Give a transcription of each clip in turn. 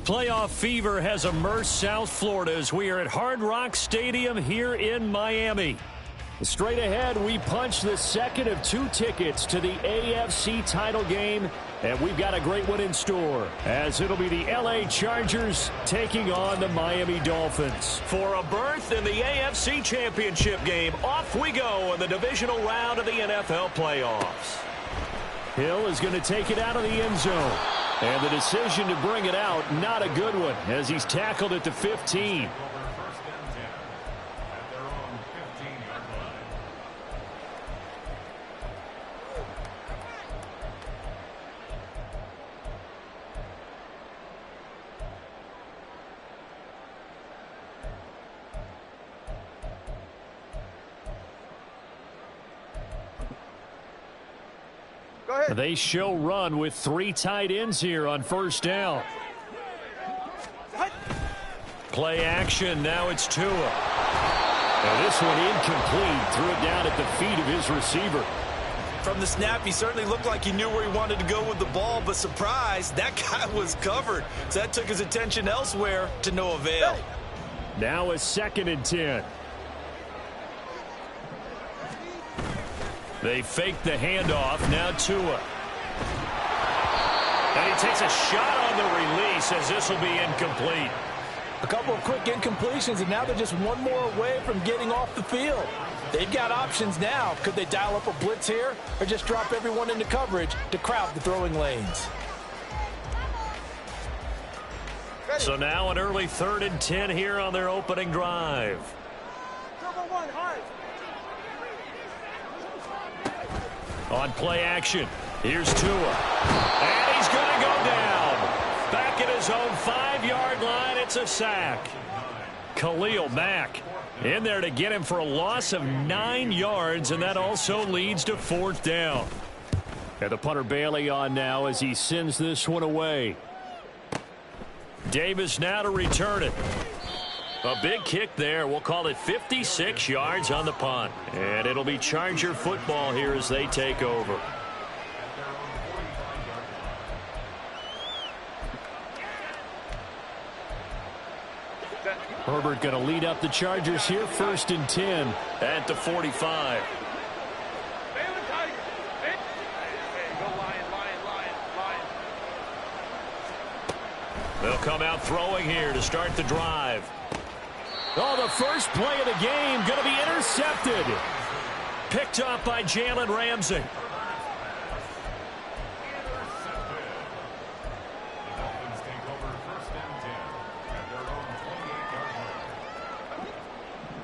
Playoff fever has immersed South Florida as we are at Hard Rock Stadium here in Miami. Straight ahead, we punch the second of 2 tickets to the AFC title game, and we've got a great one in store, as it'll be the LA Chargers taking on the Miami Dolphins. For a berth in the AFC Championship game, off we go in the divisional round of the NFL playoffs. Hill is going to take it out of the end zone. And the decision to bring it out, not a good one, as he's tackled at the 15. They show run with 3 tight ends here on first down. Play action. Now it's Tua. And this one incomplete. Threw it down at the feet of his receiver. From the snap, he certainly looked like he knew where he wanted to go with the ball, but surprise, that guy was covered. So that took his attention elsewhere to no avail. Now a 2nd and 10. They fake the handoff. Now Tua. And he takes a shot on the release as this will be incomplete. A couple of quick incompletions, and now they're just one more away from getting off the field. They've got options now. Could they dial up a blitz here or just drop everyone into coverage to crowd the throwing lanes? So now an early 3rd and 10 here on their opening drive. On play action, here's Tua. And he's going to go down. Back at his own 5-yard line, it's a sack. Khalil Mack in there to get him for a loss of 9 yards, and that also leads to 4th down. And the punter Bailey on now as he sends this one away. Davis now to return it. A big kick there. We'll call it 56 yards on the punt. And it'll be Charger football here as they take over. Herbert going to lead up the Chargers here. 1st and 10 at the 45. They'll come out throwing here to start the drive. Oh, the first play of the game going to be intercepted. Picked up by Jalen Ramsey.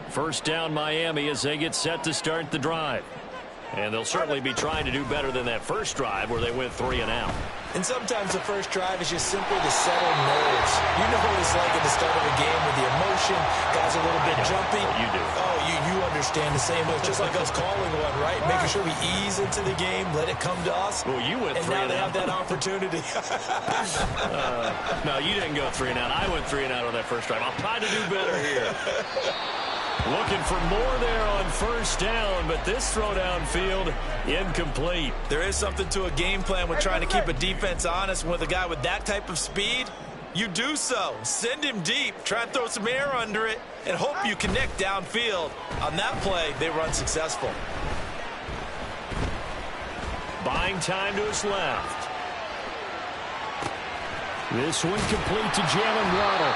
First down Miami as they get set to start the drive. And they'll certainly be trying to do better than that first drive where they went 3 and out. And sometimes the first drive is just simply to settle nerves. You know what it's like at the start of a game with the emotion. Guys are a little bit jumpy. You do. Oh, you understand the same. It's just like us calling one, right? Making sure we ease into the game, let it come to us. Well, you went 3 and out. And now they have that opportunity. No, you didn't go 3 and out. I went 3 and out on that first drive. I'll try to do better here. Looking for more there on first down, but this throw downfield, incomplete. There is something to a game plan with trying to keep a defense honest. With a guy with that type of speed, you do so. Send him deep, try and throw some air under it, and hope you connect downfield. On that play, they were unsuccessful. Buying time to his left. This one complete to Jalen Waddle.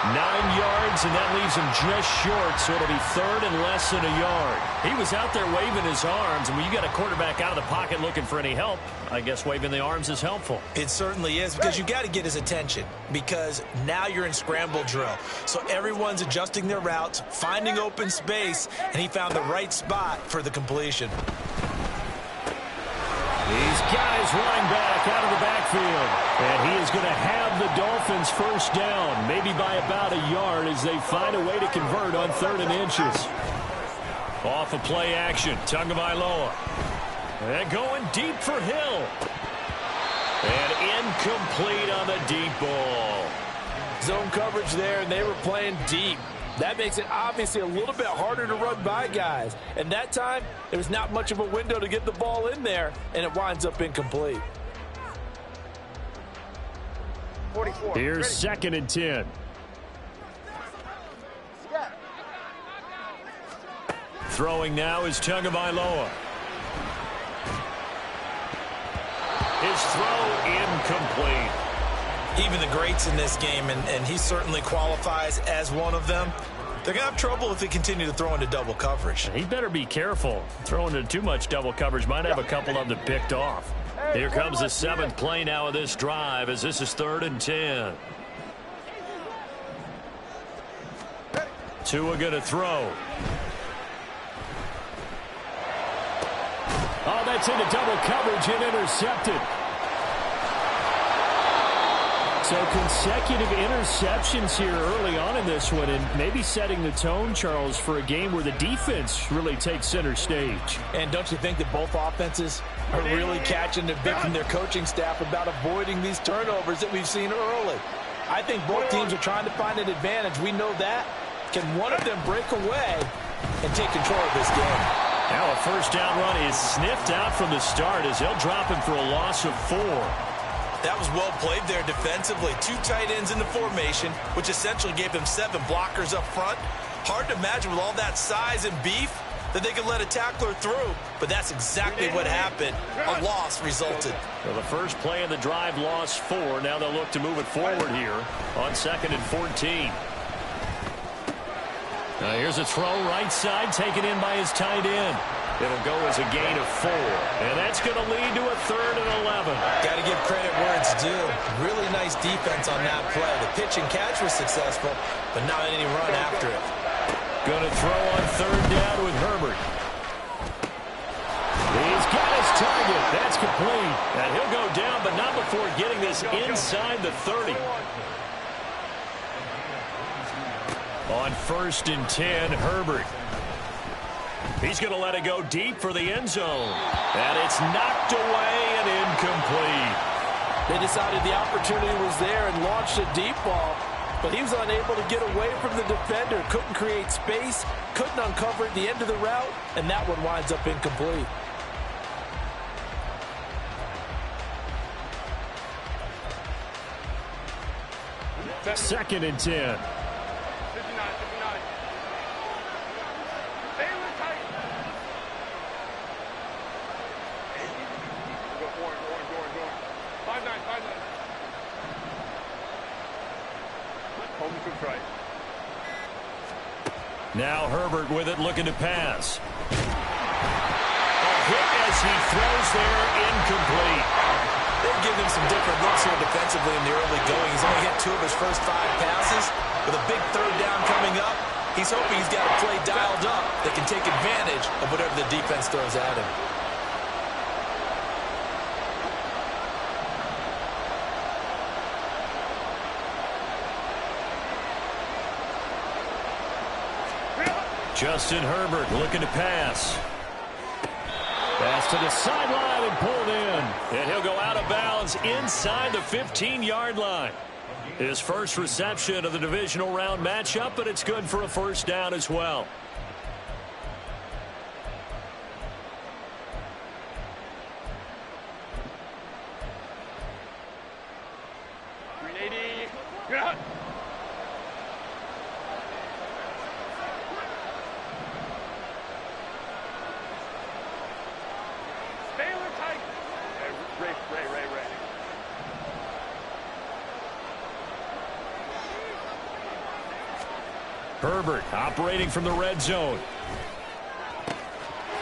9 yards, and that leaves him just short, so it'll be 3rd and less than a yard. He was out there waving his arms, and when you got a quarterback out of the pocket looking for any help, I guess waving the arms is helpful. It certainly is, because you got to get his attention, because now you're in scramble drill. So everyone's adjusting their routes, finding open space, and he found the right spot for the completion. These guys running back out of the backfield. And he is going to have the Dolphins first down, maybe by about a yard as they find a way to convert on 3rd and inches. Off a play action, Tagovailoa. And going deep for Hill. And incomplete on the deep ball. Zone coverage there, and they were playing deep. That makes it obviously a little bit harder to run by guys. And that time, there was not much of a window to get the ball in there, and it winds up incomplete. Here's 2nd and 10. Throwing now is Tagovailoa. His throw incomplete. Even the greats in this game, and he certainly qualifies as one of them, they're going to have trouble if they continue to throw into double coverage. He better be careful. Throwing into too much double coverage might have a couple of them picked off. Here comes the 7th play now of this drive as this is 3rd and 10. Tua going to throw. Oh, that's into double coverage and intercepted. So consecutive interceptions here early on in this one, and maybe setting the tone, Charles, for a game where the defense really takes center stage. And don't you think that both offenses are really catching the bit from their coaching staff about avoiding these turnovers that we've seen early? I think both teams are trying to find an advantage. We know that. Can one of them break away and take control of this game? Now a first down run is sniffed out from the start as they'll drop him for a loss of 4. That was well played there defensively. 2 tight ends in the formation, which essentially gave them 7 blockers up front. Hard to imagine with all that size and beef that they could let a tackler through, but that's exactly what happened. A loss resulted. Well, the first play of the drive lost 4. Now they'll look to move it forward here on 2nd and 14. Now here's a throw right side taken in by his tight end. It'll go as a gain of 4. And that's going to lead to a 3rd and 11. Got to give credit where it's due. Really nice defense on that play. The pitch and catch was successful, but not any run after it. Going to throw on 3rd down with Herbert. He's got his target. That's complete. And he'll go down, but not before getting this inside the 30. On 1st and 10, Herbert. He's going to let it go deep for the end zone. And it's knocked away and incomplete. They decided the opportunity was there and launched a deep ball, but he was unable to get away from the defender. Couldn't create space, couldn't uncover at the end of the route, and that one winds up incomplete. Second and 10. Now Herbert with it, looking to pass. A hit as he throws there, incomplete. They've given him some different looks here defensively in the early going. He's only hit 2 of his first 5 passes. With a big 3rd down coming up, he's hoping he's got a play dialed up that can take advantage of whatever the defense throws at him. Justin Herbert looking to pass. Pass to the sideline and pulled in. And he'll go out of bounds inside the 15-yard line. His first reception of the divisional round matchup, but it's good for a first down as well. Herbert operating from the red zone.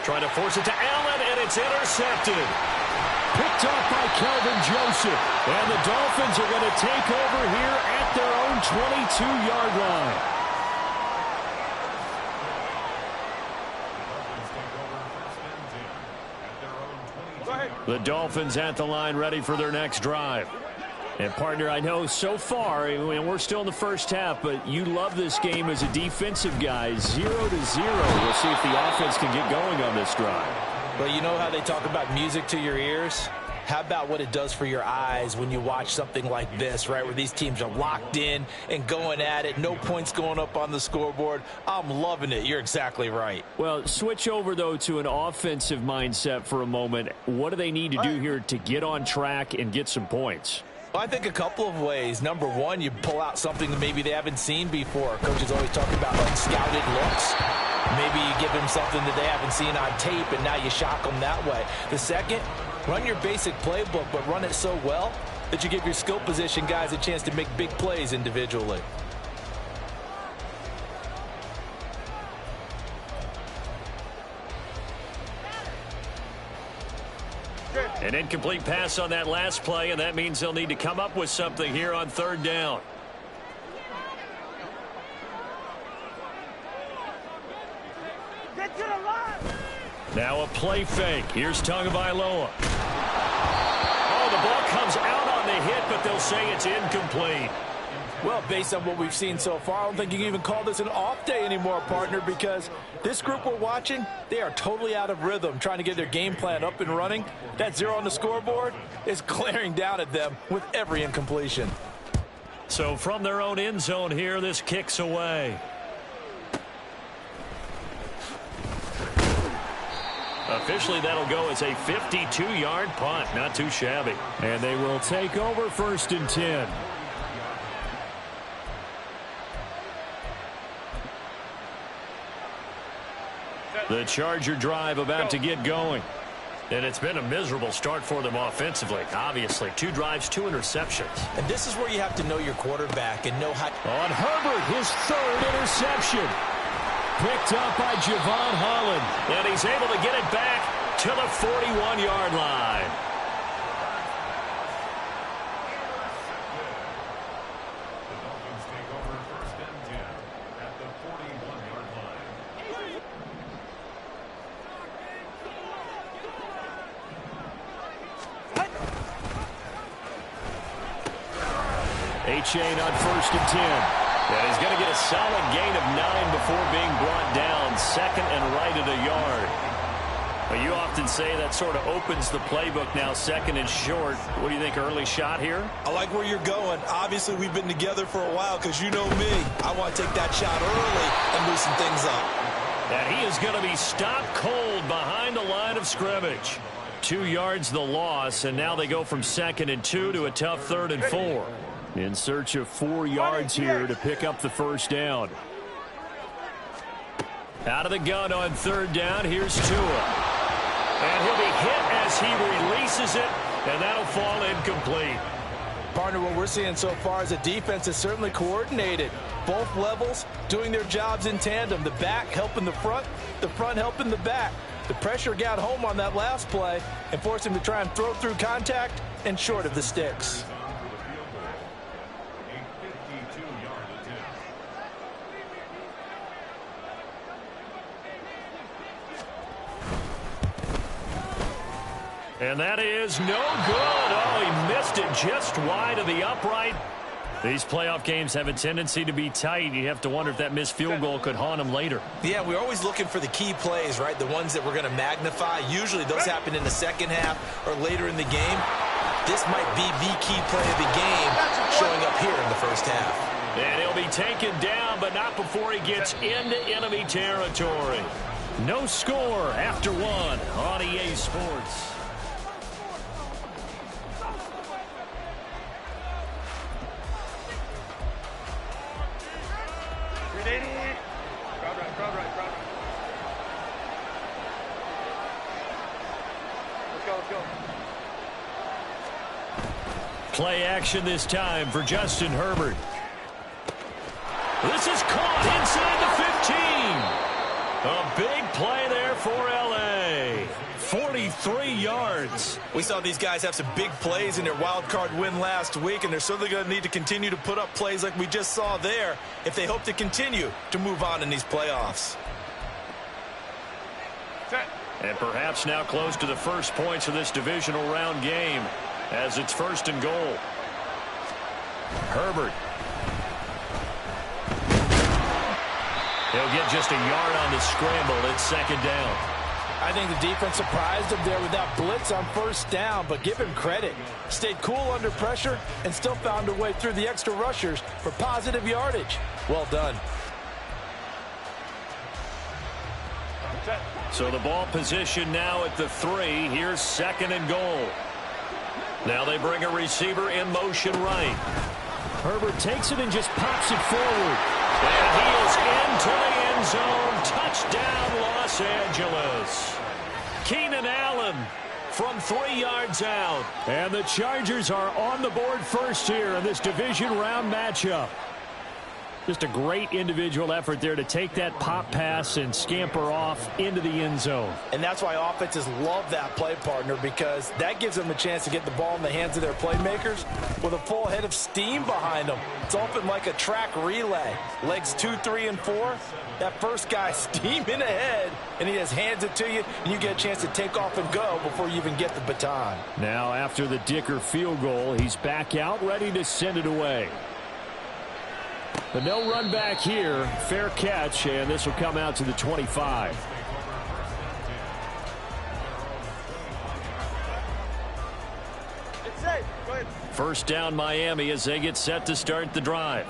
Trying to force it to Allen, and it's intercepted. Picked off by Kelvin Joseph. And the Dolphins are going to take over here at their own 22-yard line. The Dolphins at the line, ready for their next drive. And, partner, I know so far, and we're still in the first half, but you love this game as a defensive guy. 0-0. We'll see if the offense can get going on this drive. Well, you know how they talk about music to your ears? How about what it does for your eyes when you watch something like this, right, where these teams are locked in and going at it, no points going up on the scoreboard? I'm loving it. You're exactly right. Well, switch over, though, to an offensive mindset for a moment. What do they need to do here to get on track and get some points? I think a couple of ways. Number one, you pull out something that maybe they haven't seen before. Coach is always talking about unscouted looks. Maybe you give them something that they haven't seen on tape, and now you shock them that way. The second, run your basic playbook, but run it so well that you give your skill position guys a chance to make big plays individually. An incomplete pass on that last play, and that means they'll need to come up with something here on third down. Get to the line. Now a play fake. Here's Tagovailoa. Oh, the ball comes out on the hit, but they'll say it's incomplete. Well, based on what we've seen so far, I don't think you can even call this an off day anymore, partner, because this group we're watching, they are totally out of rhythm, trying to get their game plan up and running. That 0 on the scoreboard is glaring down at them with every incompletion. So from their own end zone here, this kicks away. Officially, that'll go as a 52-yard punt. Not too shabby. And they will take over 1st and 10. The Charger drive about to get going. And it's been a miserable start for them offensively. Obviously, 2 drives, 2 interceptions. And this is where you have to know your quarterback and know how. On Herbert, his 3rd interception. Picked up by Javon Holland. And he's able to get it back to the 41-yard line. Achane on 1st and 10. And he's going to get a solid gain of 9 before being brought down. 2nd and right at a yard. But you often say that sort of opens the playbook now, 2nd and short. What do you think, early shot here? I like where you're going. Obviously, we've been together for a while because you know me. I want to take that shot early and loosen things up. And he is going to be stopped cold behind the line of scrimmage. 2 yards the loss, and now they go from 2nd and 2 to a tough 3rd and 4. In search of 4 yards here to pick up the 1st down. Out of the gun on 3rd down, here's Tua. And he'll be hit as he releases it, and that'll fall incomplete. Partner, what we're seeing so far is a defense is certainly coordinated. Both levels doing their jobs in tandem. The back helping the front helping the back. The pressure got home on that last play and forced him to try and throw through contact and short of the sticks. And that is no good. Oh, he missed it just wide of the upright. These playoff games have a tendency to be tight. You have to wonder if that missed field goal could haunt them later. Yeah, we're always looking for the key plays, right? The ones that we're going to magnify. Usually those happen in the second half or later in the game. This might be the key play of the game showing up here in the first half. And he'll be taken down, but not before he gets into enemy territory. No score after 1 on EA Sports. Play action this time for Justin Herbert. This is caught inside the 15. A big play there for L.A. 43 yards. We saw these guys have some big plays in their wild card win last week, and they're certainly going to need to continue to put up plays like we just saw there if they hope to continue to move on in these playoffs. And perhaps now close to the first points of this divisional round game as it's 1st and goal. Herbert. He'll get just a yard on the scramble. It's 2nd down. I think the defense surprised him there with that blitz on 1st down, but give him credit. Stayed cool under pressure and still found a way through the extra rushers for positive yardage. Well done. So the ball position now at the 3. Here's 2nd and goal. Now they bring a receiver in motion right. Herbert takes it and just pops it forward. And he is into the end zone. Touchdown, Los Angeles. Keenan Allen from 3 yards out. And the Chargers are on the board first here in this division round matchup. Just a great individual effort there to take that pop pass and scamper off into the end zone. And that's why offenses love that play, partner, because that gives them a chance to get the ball in the hands of their playmakers with a full head of steam behind them. It's often like a track relay. Legs 2, 3, and 4. That first guy steaming ahead, and he just hands it to you, and you get a chance to take off and go before you even get the baton. Now, after the Dicker field goal, he's back out, ready to send it away. But no run back here. Fair catch, and this will come out to the 25. It's safe. Go ahead. First down Miami as they get set to start the drive.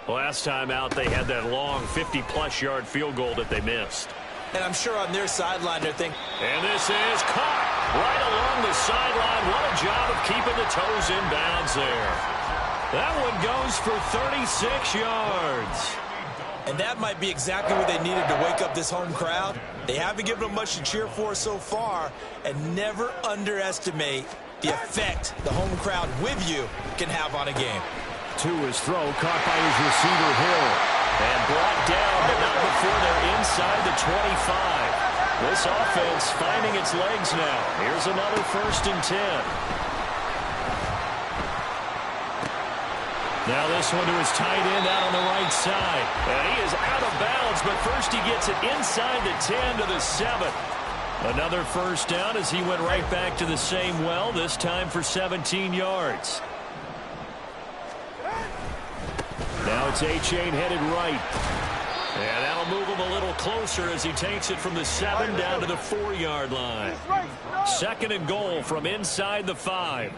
Last time out they had that long 50-plus yard field goal that they missed. And I'm sure on their sideline they're thinking. And this is caught right along the sideline. What a job of keeping the toes in bounds there. That one goes for 36 yards. And that might be exactly what they needed to wake up this home crowd. They haven't given them much to cheer for so far. And never underestimate the effect the home crowd with you can have on a game. To his throw, caught by his receiver, Hill. And brought down, but not before they're inside the 25. This offense finding its legs now. Here's another 1st and 10. Now this one to his tight end out on the right side. And he is out of bounds, but first he gets it inside the 10 to the 7. Another first down as he went right back to the same well, this time for 17 yards. Now it's A-Chain headed right. And that'll move him a little closer as he takes it from the 7 down to the 4-yard line. 2nd and goal from inside the 5.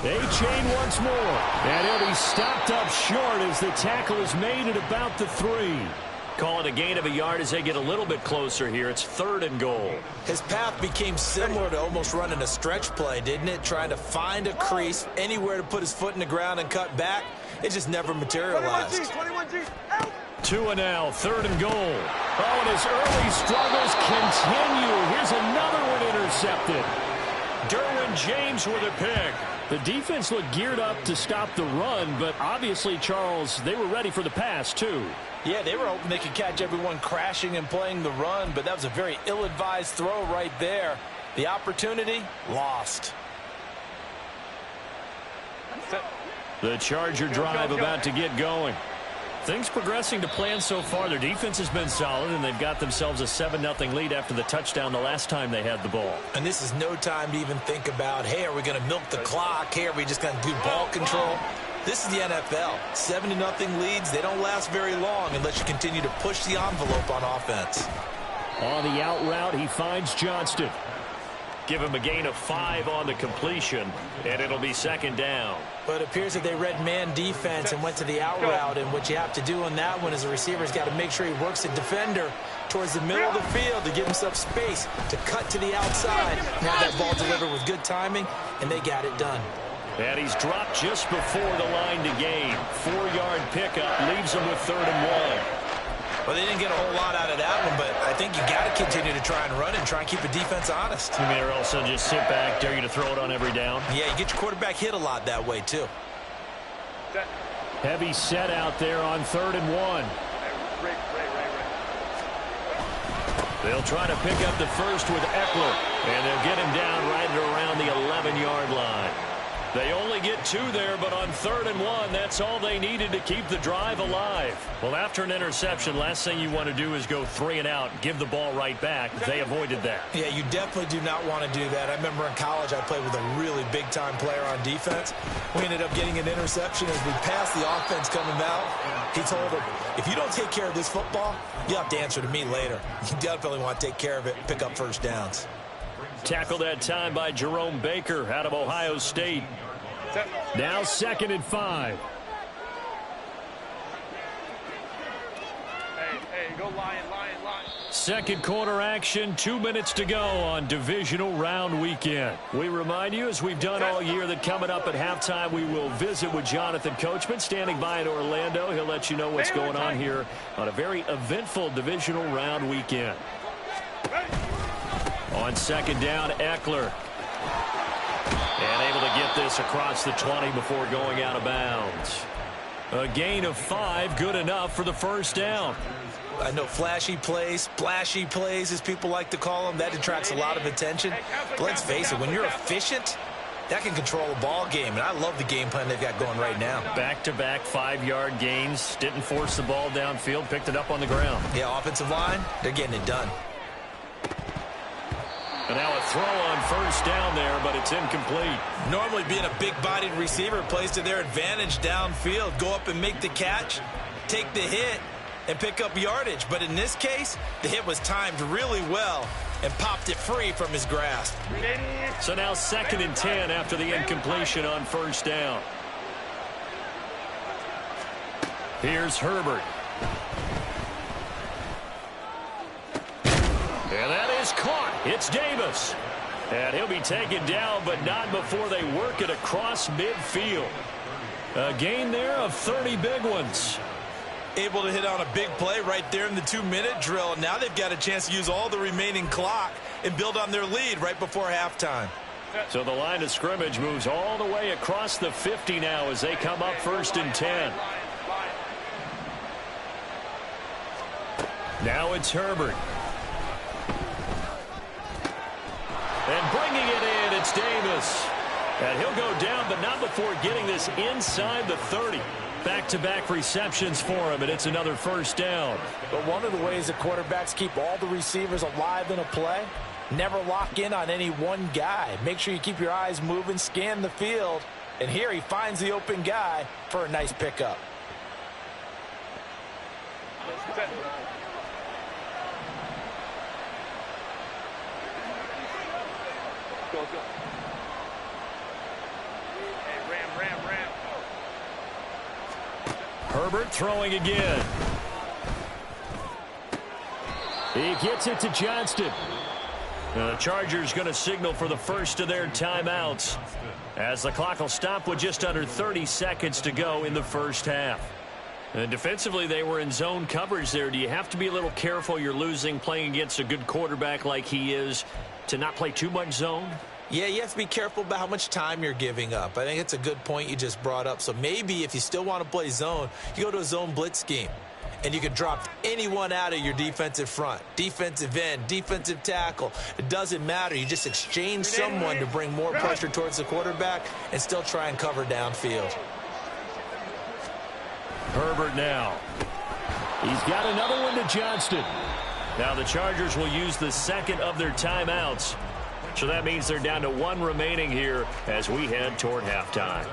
A-Chain once more. And he'll be stopped up short as the tackle is made at about the 3. Call it a gain of a yard as they get a little bit closer here. It's 3rd and goal. His path became similar to almost running a stretch play, didn't it? Trying to find a crease, anywhere to put his foot in the ground and cut back. It just never materialized. 21G. Out. 2 and now, 3rd and goal. Oh, and his early struggles continue. Here's another one intercepted. Derwin James with a pick. The defense looked geared up to stop the run, but obviously, Charles, they were ready for the pass, too. Yeah, they were hoping they could catch everyone crashing and playing the run, but that was a very ill-advised throw right there. The opportunity, lost. The Charger drive about to get going. Things progressing to plan so far. Their defense has been solid, and they've got themselves a 7-0 lead after the touchdown the last time they had the ball. And this is no time to even think about, hey, are we going to milk the clock? Hey, are we just going to do ball control? This is the NFL. 7-0 leads, they don't last very long unless you continue to push the envelope on offense. On the out route, he finds Johnston. Give him a gain of 5 on the completion, and it'll be 2nd down. But it appears that they read man defense and went to the out route, and what you have to do on that one is the receiver's got to make sure he works the defender towards the middle of the field to give himself space to cut to the outside and have that ball delivered with good timing, and they got it done. And he's dropped just before the line to gain. 4-yard pickup leaves him with 3rd and 1. Well, they didn't get a whole lot out of that one, but I think you got to continue to try and run and try and keep the defense honest. You mean, or else they'll just sit back, dare you to throw it on every down? Yeah, you get your quarterback hit a lot that way, too. Heavy set out there on 3rd and 1. They'll try to pick up the first with Eckler, and they'll get him down right around the 11-yard line. They only get 2 there, but on 3rd and 1, that's all they needed to keep the drive alive. Well, after an interception, last thing you want to do is go 3 and out, give the ball right back. They avoided that. Yeah, you definitely do not want to do that. I remember in college I played with a really big-time player on defense. We ended up getting an interception as we passed the offense coming out. He told him, if you don't take care of this football, you'll have to answer to me later. You definitely want to take care of it and pick up first downs. Tackled that time by Jerome Baker out of Ohio State. Now 2nd and 5. Hey, go Lion. Second quarter action, 2 minutes to go on divisional round weekend. We remind you, as we've done all year, that coming up at halftime, we will visit with Jonathan Coachman, standing by in Orlando. He'll let you know what's going on here on a very eventful divisional round weekend. On second down, Eckler. And able to get this across the 20 before going out of bounds. A gain of 5, good enough for the first down. I know flashy plays, splashy plays, as people like to call them, that attracts a lot of attention. But let's face it, when you're efficient, that can control a ball game. And I love the game plan they've got going right now. Back-to-back 5-yard gains. Didn't force the ball downfield. Picked it up on the ground. Yeah, offensive line, they're getting it done. And now a throw on first down there, but it's incomplete. Normally being a big-bodied receiver plays to their advantage downfield. Go up and make the catch, take the hit, and pick up yardage. But in this case, the hit was timed really well and popped it free from his grasp. So now 2nd and 10 after the incompletion on first down. Here's Herbert. And that is caught. It's Davis. And he'll be taken down, but not before they work it across midfield. A gain there of 30 big ones. Able to hit on a big play right there in the 2-minute drill. Now they've got a chance to use all the remaining clock and build on their lead right before halftime. So the line of scrimmage moves all the way across the 50 now as they come up 1st and 10. Now it's Herbert. And bringing it in, it's Davis. And he'll go down, but not before getting this inside the 30. Back-to-back receptions for him, and it's another first down. But one of the ways that quarterbacks keep all the receivers alive in a play, never lock in on any one guy. Make sure you keep your eyes moving, scan the field. And here he finds the open guy for a nice pickup. Herbert throwing again. He gets it to Johnston. Now the Chargers going to signal for the first of their timeouts as the clock will stop with just under 30 seconds to go in the first half. And defensively, they were in zone coverage there. Do you have to be a little careful? You're losing playing against a good quarterback like he is to not play too much zone? Yeah, you have to be careful about how much time you're giving up. I think it's a good point you just brought up. So maybe if you still want to play zone, you go to a zone blitz scheme. And you can drop anyone out of your defensive front. Defensive end, defensive tackle. It doesn't matter. You just exchange someone to bring more pressure towards the quarterback and still try and cover downfield. Herbert now. He's got another one to Johnston. Now the Chargers will use the second of their timeouts. So that means they're down to 1 remaining here as we head toward halftime.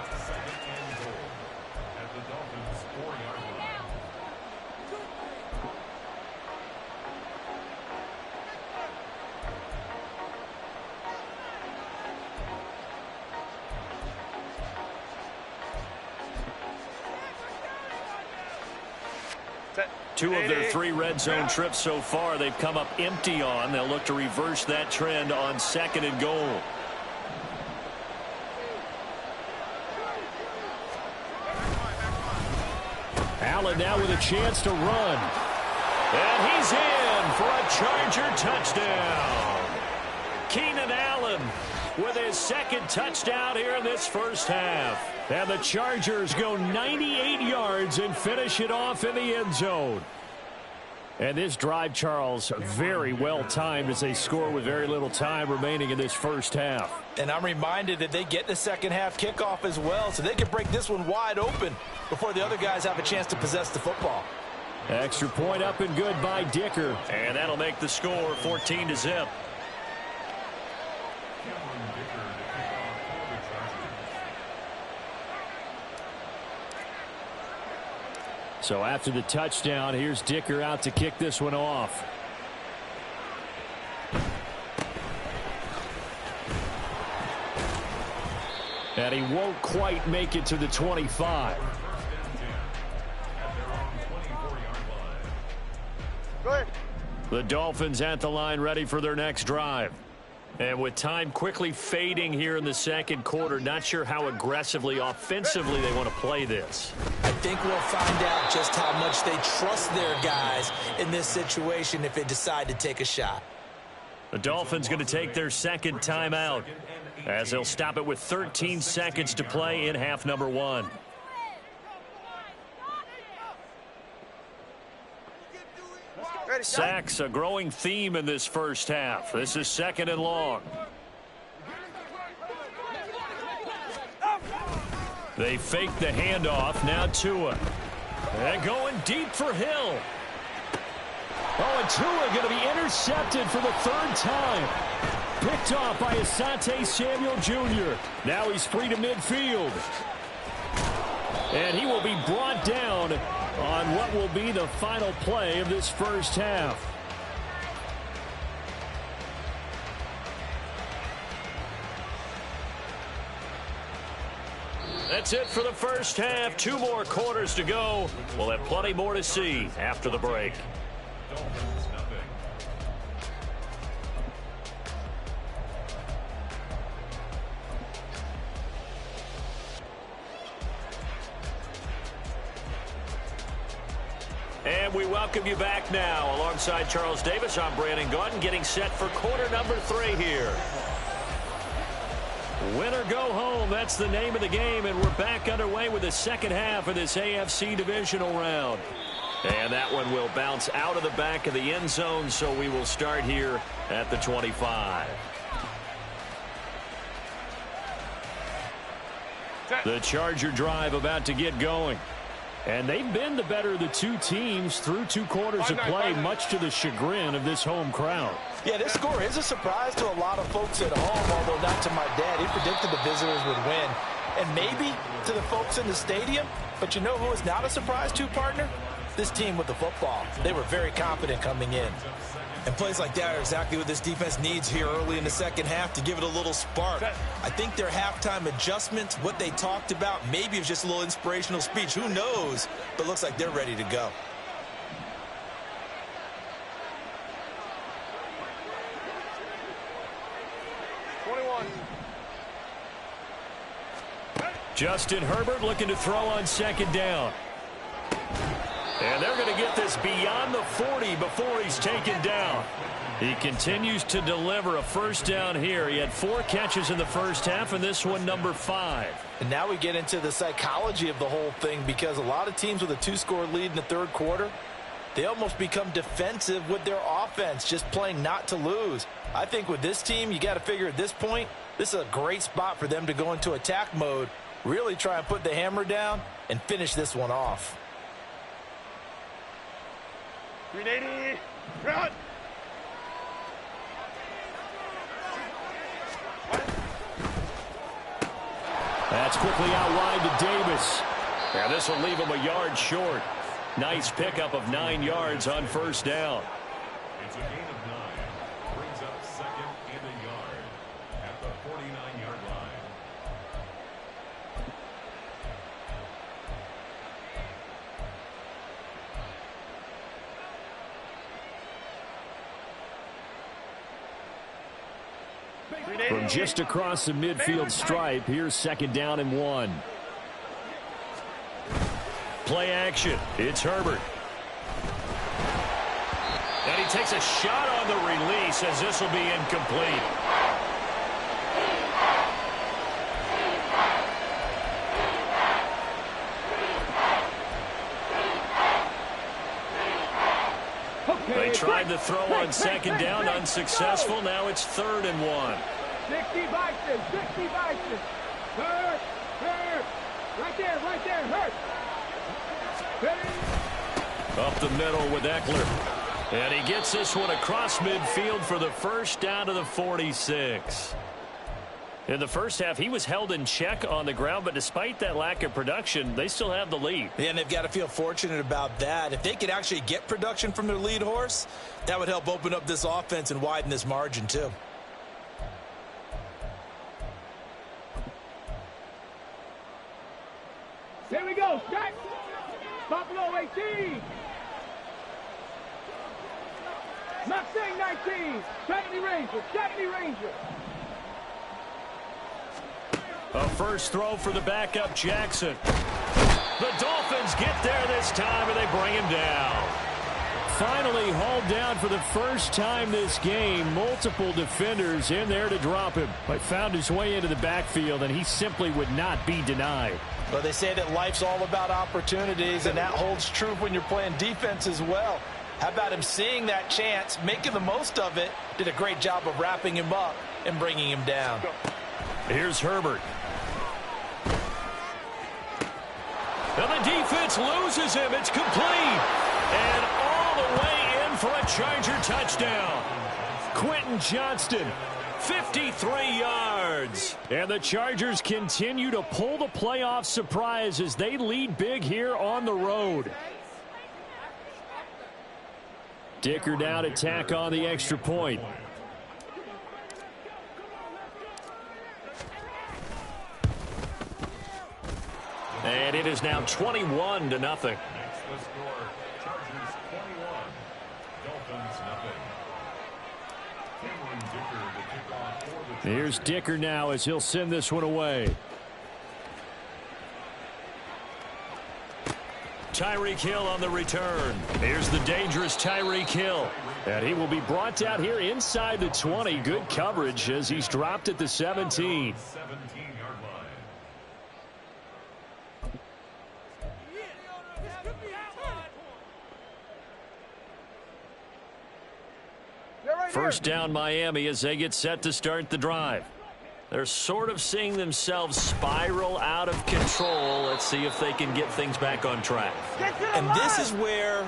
Two of their 3 red zone trips so far they've come up empty on. They'll look to reverse that trend on 2nd and goal. Allen now with a chance to run. And he's in for a Charger touchdown. Keenan Allen with his 2nd touchdown here in this first half. And the Chargers go 98 yards and finish it off in the end zone. And this drive, Charles, very well timed as they score with very little time remaining in this first half. And I'm reminded that they get the second half kickoff as well, so they can break this one wide open before the other guys have a chance to possess the football. Extra point up and good by Dicker. And that'll make the score 14-0. So after the touchdown, here's Dicker out to kick this one off. And he won't quite make it to the 25. Go ahead. The Dolphins at the line ready for their next drive. And with time quickly fading here in the second quarter, not sure how aggressively, offensively they want to play this. I think we'll find out just how much they trust their guys in this situation if they decide to take a shot. The Dolphins going to take their second timeout as they'll stop it with 13 seconds to play in half number 1. Sacks, a growing theme in this first half. This is 2nd and long. They fake the handoff. Now Tua. And going deep for Hill. Oh, and Tua going to be intercepted for the 3rd time. Picked off by Asante Samuel Jr. Now he's free to midfield. And he will be brought down on what will be the final play of this first half. That's it for the first half. 2 more quarters to go. We'll have plenty more to see after the break. And we welcome you back now. Alongside Charles Davis, I'm Brandon Gaudin, getting set for quarter number 3 here. Win or go home, that's the name of the game, and we're back underway with the second half of this AFC divisional round. And that one will bounce out of the back of the end zone, so we will start here at the 25. The Charger drive about to get going. And they've been the better of the 2 teams through 2 quarters of play, much to the chagrin of this home crowd. Yeah, this score is a surprise to a lot of folks at home, although not to my dad. He predicted the visitors would win. And maybe to the folks in the stadium. But you know who is not a surprise to, partner? This team with the football. They were very confident coming in. And plays like that are exactly what this defense needs here early in the second half to give it a little spark. I think their halftime adjustments, what they talked about, maybe it was just a little inspirational speech. Who knows? But it looks like they're ready to go. Justin Herbert looking to throw on 2nd down. And they're going to get this beyond the 40 before he's taken down. He continues to deliver a first down here. He had 4 catches in the first half, and this one number 5. And now we get into the psychology of the whole thing, because a lot of teams with a 2-score lead in the 3rd quarter, they almost become defensive with their offense, just playing not to lose. I think with this team, you got to figure at this point, this is a great spot for them to go into attack mode, really try and put the hammer down and finish this one off. 380, run! That's quickly out wide to Davis. And this will leave him a yard short. Nice pickup of 9 yards on first down. It's a gain of 9. Brings up 2nd and a yard at the 49-yard line. From just across the midfield stripe, here's 2nd down and 1. Play action. It's Herbert. And he takes a shot on the release as this will be incomplete. They tried to throw on 2nd down, unsuccessful. Now it's 3rd and 1. 60 Bison, 60 Bison. Hurt, hurt. Right there, hurt. Up the middle with Eckler. And he gets this one across midfield for the first down to the 46. In the first half, he was held in check on the ground, but despite that lack of production, they still have the lead. Yeah, and they've got to feel fortunate about that. If they could actually get production from their lead horse, that would help open up this offense and widen this margin too. Here we go, strike. Buffalo 18. Mustang 19, 70 Ranger, 70 Ranger. A first throw for the backup Jackson. The Dolphins get there this time, and they bring him down. Finally hauled down for the first time this game. Multiple defenders in there to drop him. But found his way into the backfield, and he simply would not be denied. Well, they say that life's all about opportunities, and that holds true when you're playing defense as well. How about him seeing that chance, making the most of it, did a great job of wrapping him up and bringing him down. Here's Herbert. And the defense loses him. It's complete. And all the way in for a Charger touchdown. Quentin Johnston, 53 yards. And the Chargers continue to pull the playoff surprise as they lead big here on the road. Dicker now to tack on the extra point. And it is now 21-0. Next, the score, Chargers 21, Dolphins nothing. Cameron Dicker, the kickoff for the Chargers. Here's Dicker now as he'll send this one away. Tyreek Hill on the return. Here's the dangerous Tyreek Hill. And he will be brought down here inside the 20. Good coverage as he's dropped at the 17. 17-yard line. First down Miami as they get set to start the drive. They're sort of seeing themselves spiral out of control. Let's see if they can get things back on track. And this is where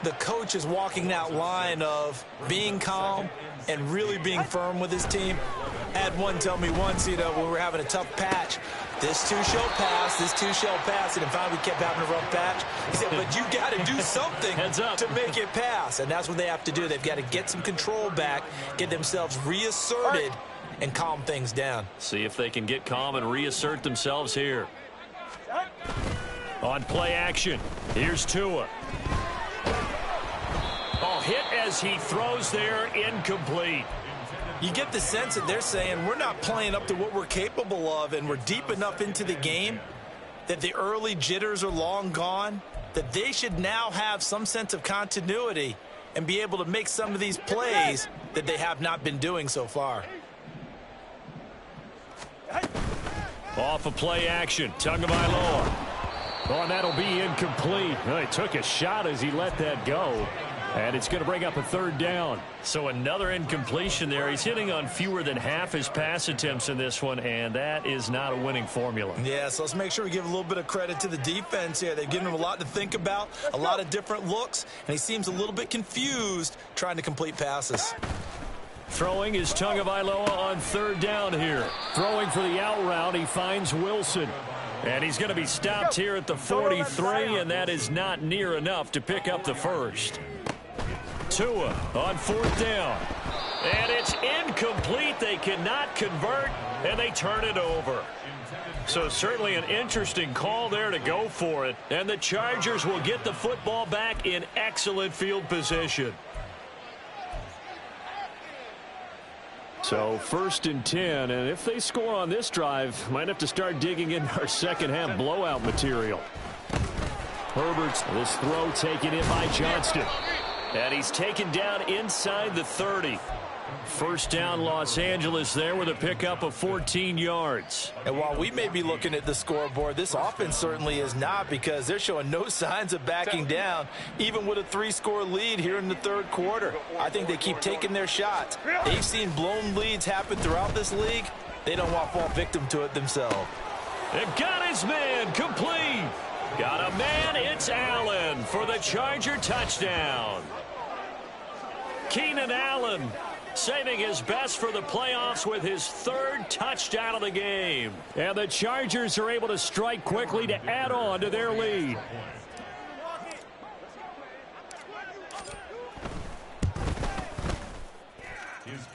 the coach is walking that line of being calm and really being firm with his team. I had one tell me once, when we were having a tough patch, this too shall pass, this too shall pass, and finally we kept having a rough patch. He said, but you got to do something to make it pass, and that's what they have to do. They've got to get some control back, get themselves reasserted, and calm things down. See if they can get calm and reassert themselves here. On play action, here's Tua. Oh, hit as he throws there, incomplete. You get the sense that they're saying we're not playing up to what we're capable of, and we're deep enough into the game that the early jitters are long gone, that they should now have some sense of continuity and be able to make some of these plays that they have not been doing so far. Off of play action, Tagovailoa. Oh, and that'll be incomplete. Oh, he took a shot as he let that go. And it's going to bring up a third down. So another incompletion there. He's hitting on fewer than half his pass attempts in this one, and that is not a winning formula. Yeah, so let's make sure we give a little bit of credit to the defense here. They've given him a lot to think about, a lot of different looks, and he seems a little bit confused trying to complete passes. Throwing is Tagovailoa on third down here. Throwing for the out route, he finds Wilson. And he's going to be stopped here at the 43, and that is not near enough to pick up the first. Tua on fourth down. And it's incomplete. They cannot convert, and they turn it over. So certainly an interesting call there to go for it. And the Chargers will get the football back in excellent field position. So 1st and 10, and if they score on this drive, might have to start digging in our second half blowout material. Herbert's this throw taken in by Johnston. And he's taken down inside the 30. First down Los Angeles there with a pickup of 14 yards. And while we may be looking at the scoreboard, this offense certainly is not, because they're showing no signs of backing down, even with a 3-score lead here in the third quarter. I think they keep taking their shots. They've seen blown leads happen throughout this league. They don't want to fall victim to it themselves. And got his man complete. Got a man, it's Allen for the Charger touchdown. Keenan Allen saving his best for the playoffs with his third touchdown of the game. And the Chargers are able to strike quickly to add on to their lead.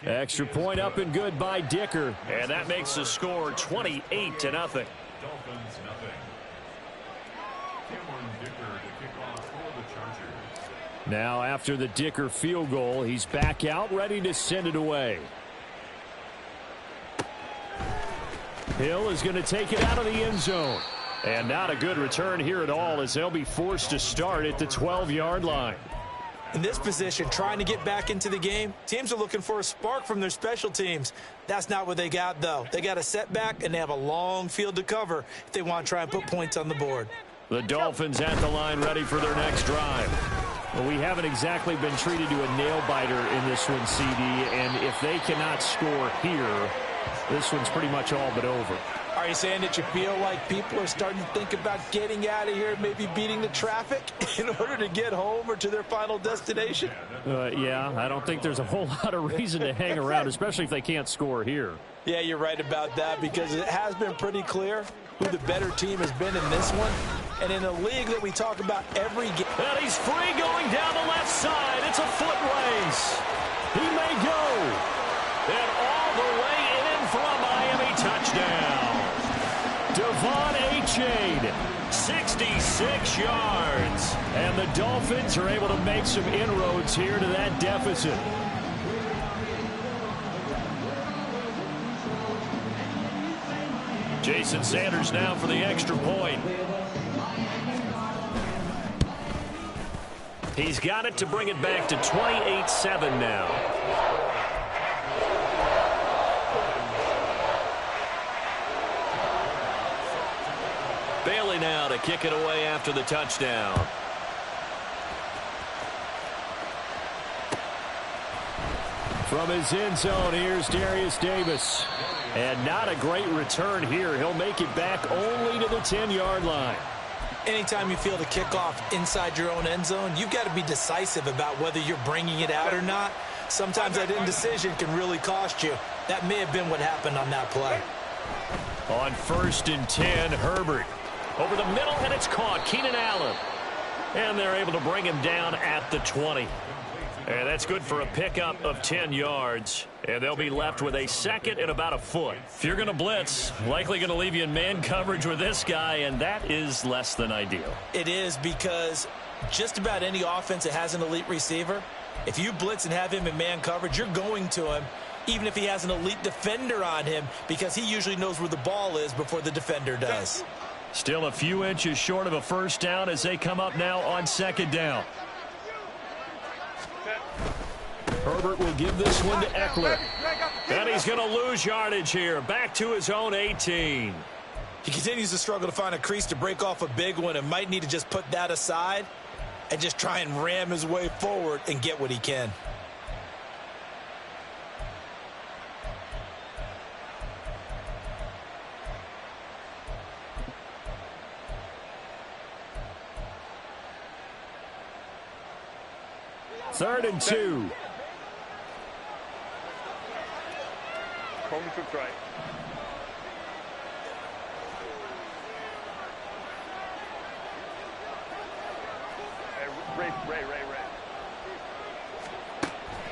Extra point up and good by Dicker. And that makes the score 28-0. Dolphins nothing. Cameron Dicker to kick off for the Chargers. Now after the Dicker field goal, he's back out ready to send it away. Hill is going to take it out of the end zone. And not a good return here at all, as they'll be forced to start at the 12-yard line. In this position, trying to get back into the game, teams are looking for a spark from their special teams. That's not what they got, though. They got a setback, and they have a long field to cover if they want to try and put points on the board. The Dolphins at the line ready for their next drive. Well, we haven't exactly been treated to a nail-biter in this one, CD, and if they cannot score here, this one's pretty much all but over. Are you saying that you feel like people are starting to think about getting out of here, maybe beating the traffic in order to get home or to their final destination? Yeah, I don't think there's a whole lot of reason to hang around, especially if they can't score here. Yeah, you're right about that, because it has been pretty clear who the better team has been in this one. And in a league that we talk about every game. And he's free going down the left side. It's a foot race. He may go. And all the way in for a Miami touchdown. Devon Achane, 66 yards. And the Dolphins are able to make some inroads here to that deficit. Jason Sanders now for the extra point. He's got it to bring it back to 28-7 now. Bailey now to kick it away after the touchdown. From his end zone, here's Darius Davis. And not a great return here. He'll make it back only to the 10-yard line. Anytime you feel the kickoff inside your own end zone, you've got to be decisive about whether you're bringing it out or not. Sometimes that indecision can really cost you. That may have been what happened on that play. On 1st and 10, Herbert. Over the middle, and it's caught. Keenan Allen. And they're able to bring him down at the 20. And that's good for a pickup of 10 yards. And they'll be left with a second and about a foot. If you're going to blitz, likely going to leave you in man coverage with this guy, and that is less than ideal. It is, because just about any offense that has an elite receiver, if you blitz and have him in man coverage, you're going to him, even if he has an elite defender on him, because he usually knows where the ball is before the defender does. Still a few inches short of a first down as they come up now on 2nd down. Herbert will give this one to Eckler. And he's going to lose yardage here. Back to his own 18. He continues to struggle to find a crease to break off a big one, and might need to just put that aside and just try and ram his way forward and get what he can. Third and 2. Coleman took right. Ray.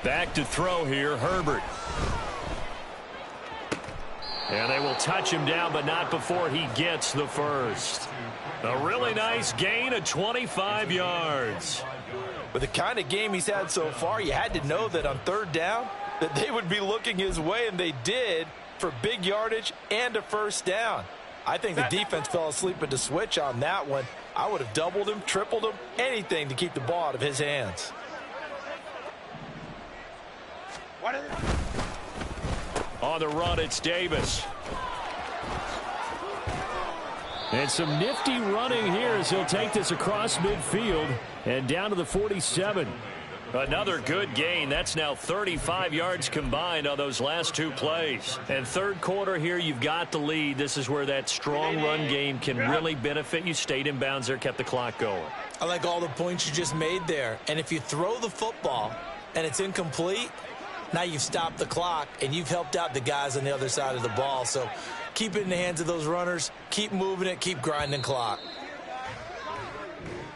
Back to throw here, Herbert. And they will touch him down, but not before he gets the first. A really nice gain of 25 yards. With the kind of game he's had so far, you had to know that on 3rd down that they would be looking his way, and they did, for big yardage and a first down. I think the defense fell asleep at the switch on that one. I would have doubled him, tripled him, anything to keep the ball out of his hands. On the run, it's Davis. And some nifty running here as he'll take this across midfield and down to the 47. Another good gain. That's now 35 yards combined on those last 2 plays. And 3rd quarter here, you've got the lead. This is where that strong run game can really benefit you. Stayed in bounds there, kept the clock going. I like all the points you just made there. And if you throw the football and it's incomplete, now you've stopped the clock and you've helped out the guys on the other side of the ball. So keep it in the hands of those runners. Keep moving it. Keep grinding clock.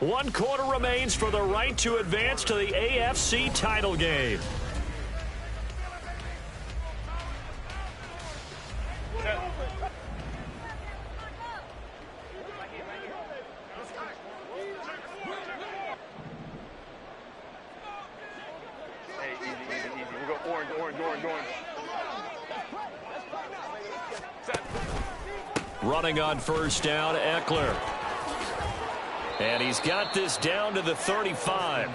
1 quarter remains for the right to advance to the AFC title game. Running on first down, Eckler. And he's got this down to the 35.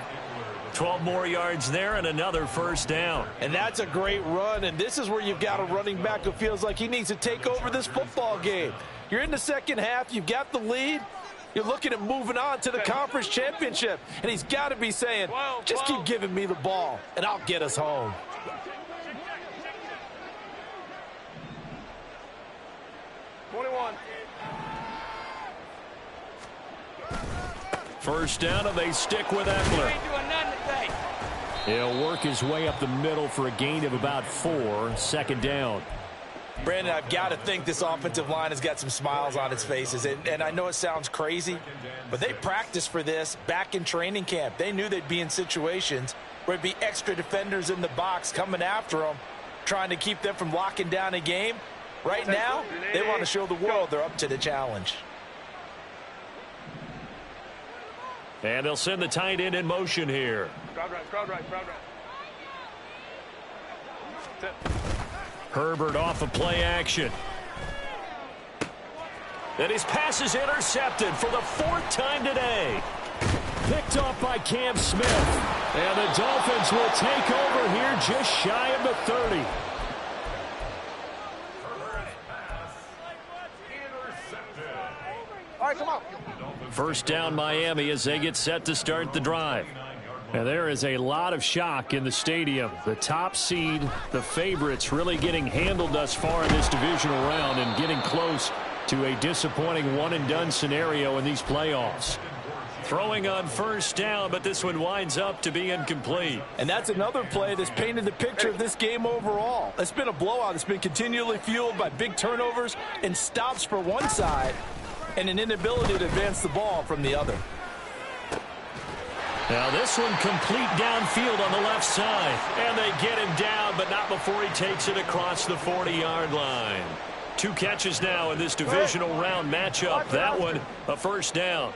12 more yards there and another first down. And that's a great run, and this is where you've got a running back who feels like he needs to take over this football game. You're in the second half, you've got the lead, you're looking at moving on to the conference championship, and he's got to be saying, just keep giving me the ball, and I'll get us home. First down, and they stick with Eckler. He'll work his way up the middle for a gain of about 4. Second down. Brandon, I've got to think this offensive line has got some smiles on its faces. And I know it sounds crazy, but they practiced for this back in training camp. They knew they'd be in situations where there'd be extra defenders in the box coming after them, trying to keep them from locking down a game. Right now, they want to show the world they're up to the challenge. And they'll send the tight end in motion here. Crowd right. Herbert off of play action. And his pass is intercepted for the 4th time today. Picked off by Cam Smith. And the Dolphins will take over here just shy of the 30. All right, come on. First down Miami as they get set to start the drive. And there is a lot of shock in the stadium. The top seed, the favorites, really getting handled thus far in this divisional round and getting close to a disappointing one-and-done scenario in these playoffs. Throwing on first down, but this one winds up to be incomplete. And that's another play that's painted the picture of this game overall. It's been a blowout. It's been continually fueled by big turnovers and stops for one side and an inability to advance the ball from the other. Now this one complete downfield on the left side. And they get him down, but not before he takes it across the 40-yard line. 2 catches now in this divisional round matchup. That one, a first down.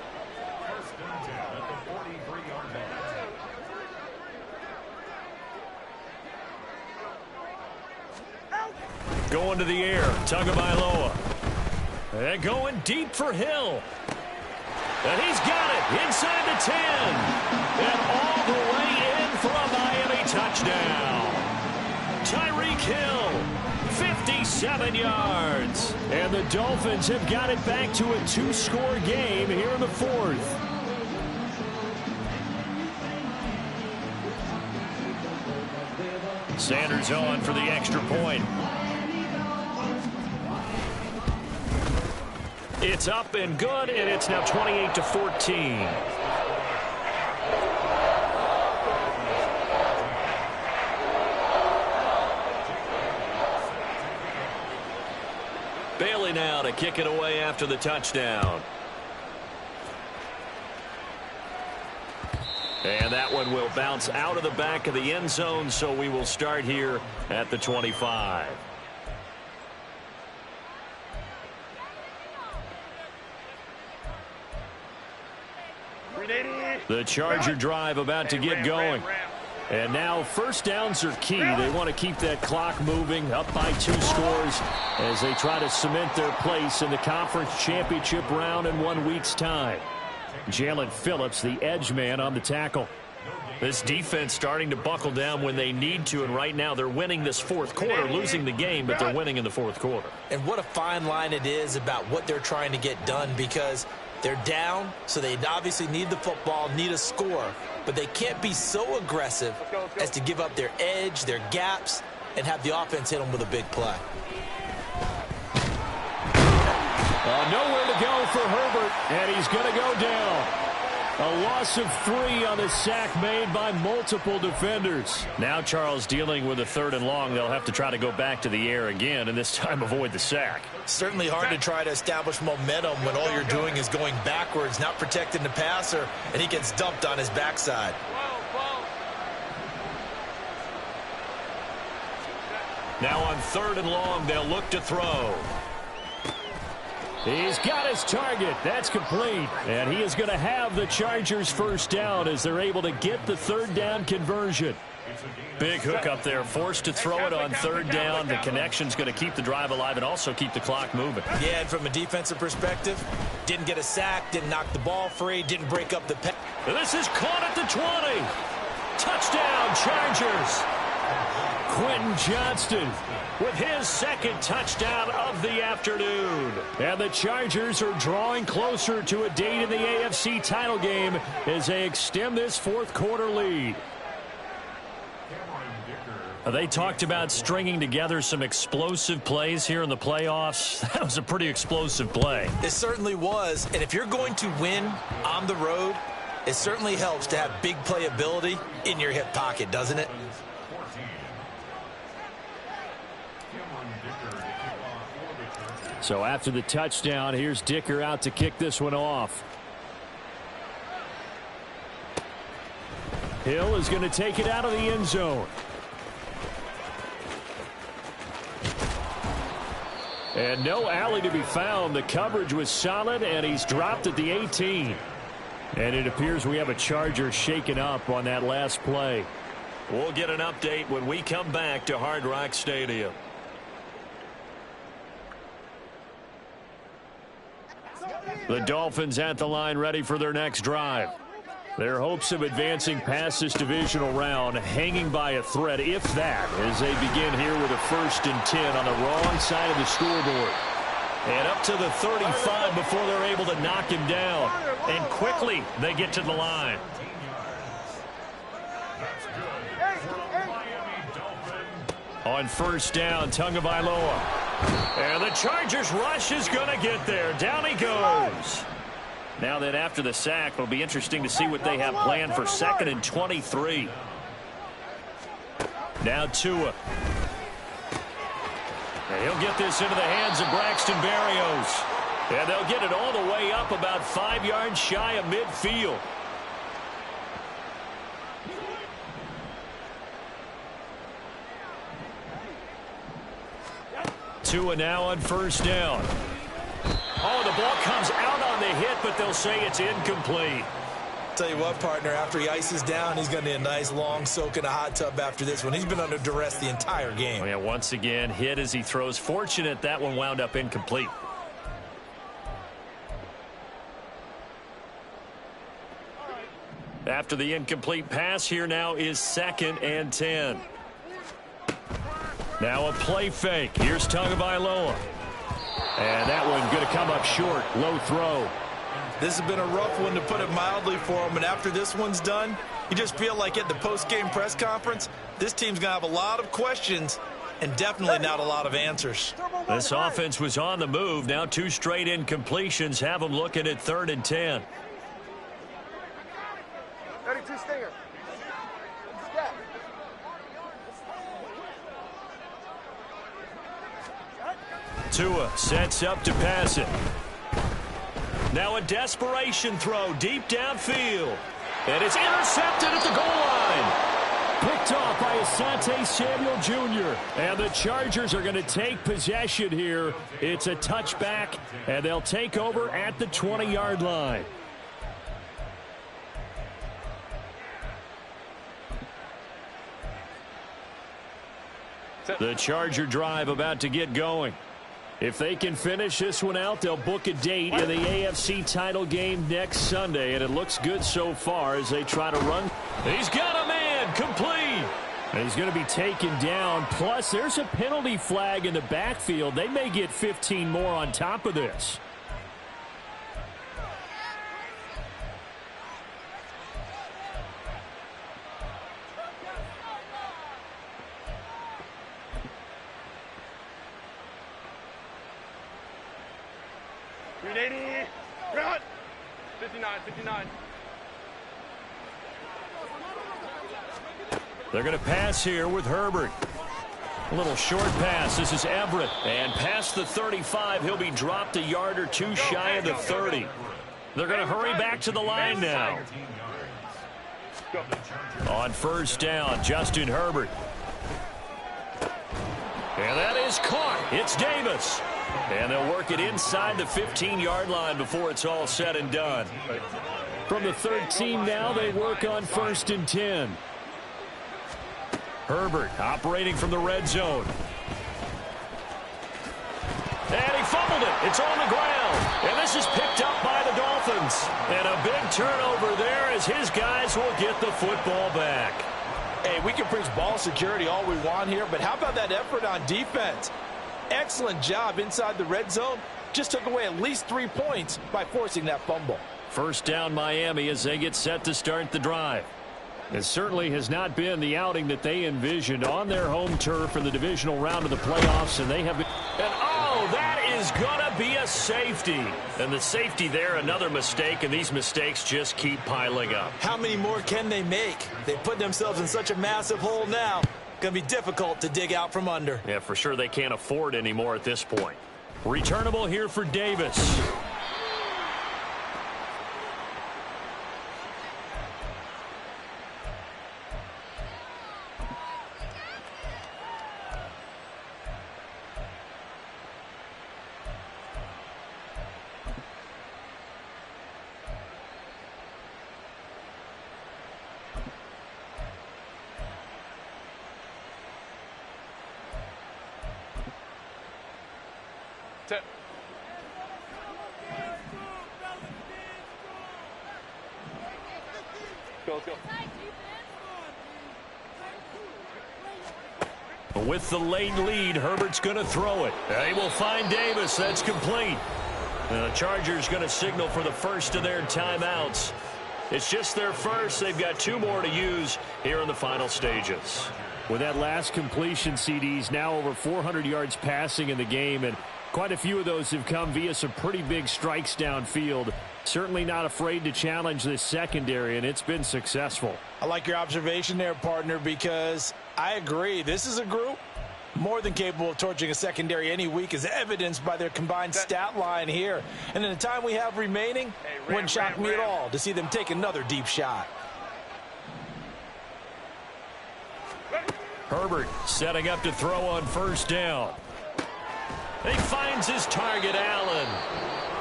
Going to the air, Tagovailoa. And going deep for Hill. And he's got it inside the 10. And all the way in for a Miami touchdown. Tyreek Hill, 57 yards. And the Dolphins have got it back to a 2-score game here in the 4th. Sanders on for the extra point. It's up and good, and it's now 28-14. Bailey now to kick it away after the touchdown. And that one will bounce out of the back of the end zone, so we will start here at the 25. The Charger drive about to get going. And now first downs are key. They want to keep that clock moving, up by 2 scores as they try to cement their place in the conference championship round in 1 week's time. Jalen Phillips, the edge man, on the tackle. This defense starting to buckle down when they need to, and right now they're winning this 4th quarter, losing the game, but they're winning in the 4th quarter. And what a fine line it is about what they're trying to get done, because they're down, so they obviously need the football, need a score, but they can't be so aggressive as to give up their edge, their gaps, and have the offense hit them with a big play. Nowhere to go for Herbert, and he's going to go down. A loss of 3 on the sack made by multiple defenders. Now Charles dealing with a 3rd and long. They'll have to try to go back to the air again, and this time avoid the sack. Certainly hard to try to establish momentum when all you're doing is going backwards, not protecting the passer, and he gets dumped on his backside. Now on 3rd and long, they'll look to throw. He's got his target. That's complete. And he is going to have the Chargers first down as they're able to get the 3rd down conversion. Big hook up there, forced to throw it on third down. The connection's going to keep the drive alive and also keep the clock moving. Yeah, and from a defensive perspective, didn't get a sack, didn't knock the ball free, didn't break up the pass. This is caught at the 20. Touchdown, Chargers. Quentin Johnston with his second touchdown of the afternoon. And the Chargers are drawing closer to a date in the AFC title game as they extend this fourth quarter lead. They talked about stringing together some explosive plays here in the playoffs. That was a pretty explosive play. It certainly was, and if you're going to win on the road, it certainly helps to have big playability in your hip pocket, doesn't it? So after the touchdown, here's Dicker out to kick this one off. Hill is going to take it out of the end zone. And no alley to be found. The coverage was solid, and he's dropped at the 18. And it appears we have a Charger shaken up on that last play. We'll get an update when we come back to Hard Rock Stadium. The Dolphins at the line ready for their next drive. Their hopes of advancing past this divisional round hanging by a thread, if that, as they begin here with a 1st and 10 on the wrong side of the scoreboard. And up to the 35 before they're able to knock him down. And quickly they get to the line. On 1st down, Tagovailoa. And the Chargers rush is going to get there. Down he goes. Now that after the sack, it'll be interesting to see what they have planned for 2nd and 23. Now Tua. And he'll get this into the hands of Braxton Berrios. And they'll get it all the way up about 5 yards shy of midfield. Tua now on 1st down. Oh, the ball comes out on the hit, but they'll say it's incomplete. Tell you what, partner, after he ices down, he's going to need a nice long soak in a hot tub after this one. He's been under duress the entire game. Oh, yeah, once again, hit as he throws. Fortunate that one wound up incomplete. After the incomplete pass, here now is 2nd and 10. Now a play fake. Here's Tagovailoa. And that one going to come up short. Low throw. This has been a rough one, to put it mildly, for him. And after this one's done, you just feel like at the post-game press conference, this team's going to have a lot of questions and definitely not a lot of answers. This offense was on the move. Now 2 straight incompletions have them looking at 3rd and 10. 32 Stinger. Tua sets up to pass it. Now a desperation throw deep downfield. And it's intercepted at the goal line. Picked off by Asante Samuel Jr. And the Chargers are going to take possession here. It's a touchback, and they'll take over at the 20-yard line. The Charger drive about to get going. If they can finish this one out, they'll book a date in the AFC title game next Sunday, and it looks good so far as they try to run. He's got a man, complete. And he's going to be taken down. Plus, there's a penalty flag in the backfield. They may get 15 more on top of this. Run! 59. They're going to pass here with Herbert. A little short pass. This is Everett. And past the 35, he'll be dropped a yard or 2 shy of the 30. They're going to hurry back to the line now. On 1st down, Justin Herbert. And that is caught. It's Davis. And they'll work it inside the 15-yard line before it's all said and done. From the 13 now, they work on 1st and 10. Herbert operating from the red zone. And he fumbled it. It's on the ground. And this is picked up by the Dolphins. And a big turnover there as his guys will get the football back. Hey, we can preach ball security all we want here, but how about that effort on defense? Excellent job inside the red zone. Just took away at least 3 points by forcing that fumble. First down Miami as they get set to start the drive. It certainly has not been the outing that they envisioned on their home turf in the divisional round of the playoffs, and they have been... And oh, that is going to be a safety. And the safety there, another mistake, and these mistakes just keep piling up. How many more can they make? They put themselves in such a massive hole now. Going to be difficult to dig out from under. Yeah, for sure they can't afford anymore at this point. Returnable here for Davis. With the late lead, Herbert's going to throw it. They will find Davis. That's complete. And the Chargers going to signal for the first of their timeouts. It's just their first. They've got 2 more to use here in the final stages. With that last completion, CDs now over 400 yards passing in the game, and quite a few of those have come via some pretty big strikes downfield. Certainly not afraid to challenge this secondary, and it's been successful. I like your observation there, partner, because I agree. This is a group more than capable of torching a secondary any week, as evidenced by their combined stat line here. And in the time we have remaining, wouldn't shock me at all to see them take another deep shot. Herbert setting up to throw on first down. He finds his target, Allen.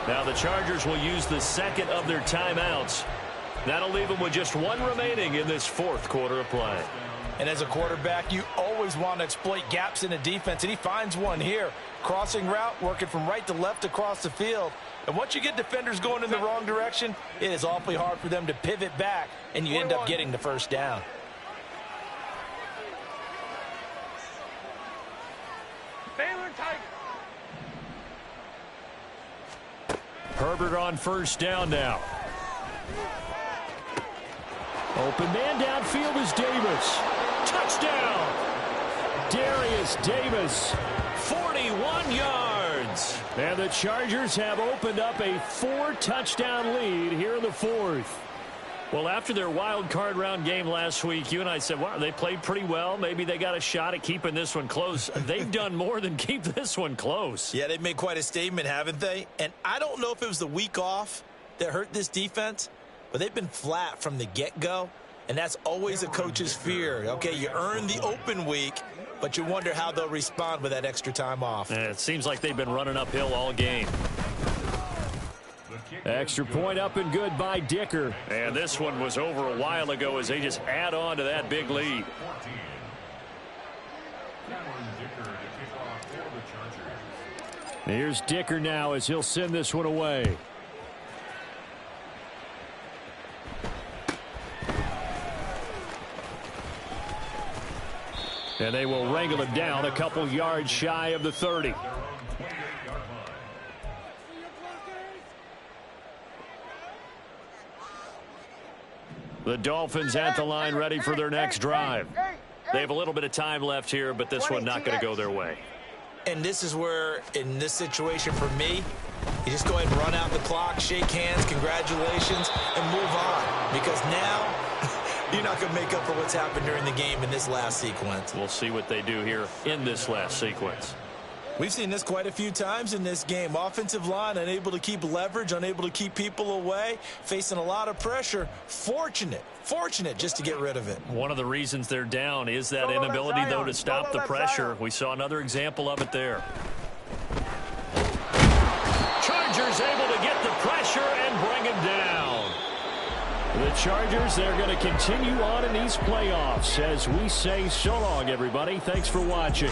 Now the Chargers will use the second of their timeouts. That'll leave them with just 1 remaining in this 4th quarter of play. And as a quarterback, you always want to exploit gaps in a defense, and he finds one here. Crossing route, working from right to left across the field. And once you get defenders going in the wrong direction, it is awfully hard for them to pivot back, and you end up getting the first down. Herbert on first down now. Open man downfield is Davis. Touchdown! Darius Davis. 41 yards. And the Chargers have opened up a 4-touchdown lead here in the 4th. Well, after their wild card round game last week, you and I said, wow, they played pretty well. Maybe they got a shot at keeping this one close. They've done more than keep this one close. Yeah, they've made quite a statement, haven't they? And I don't know if it was the week off that hurt this defense, but they've been flat from the get-go, and that's always a coach's fear. Okay, you earn the open week, but you wonder how they'll respond with that extra time off. And it seems like they've been running uphill all game. Extra point up and good by Dicker. And this one was over a while ago as they just add on to that big lead. Here's Dicker now as he'll send this one away. And they will wrangle him down a couple yards shy of the 30. The Dolphins at the line ready for their next drive. They have a little bit of time left here, but this one not going to go their way. And this is where, in this situation for me, you just go ahead and run out the clock, shake hands, congratulations, and move on. Because now, you're not going to make up for what's happened during the game in this last sequence. We'll see what they do here in this last sequence. We've seen this quite a few times in this game. Offensive line unable to keep leverage, unable to keep people away, facing a lot of pressure. Fortunate just to get rid of it. One of the reasons they're down is that inability, though, to stop the pressure. We saw another example of it there. Chargers able to get the pressure and bring him down. The Chargers, they're going to continue on in these playoffs as we say so long, everybody. Thanks for watching.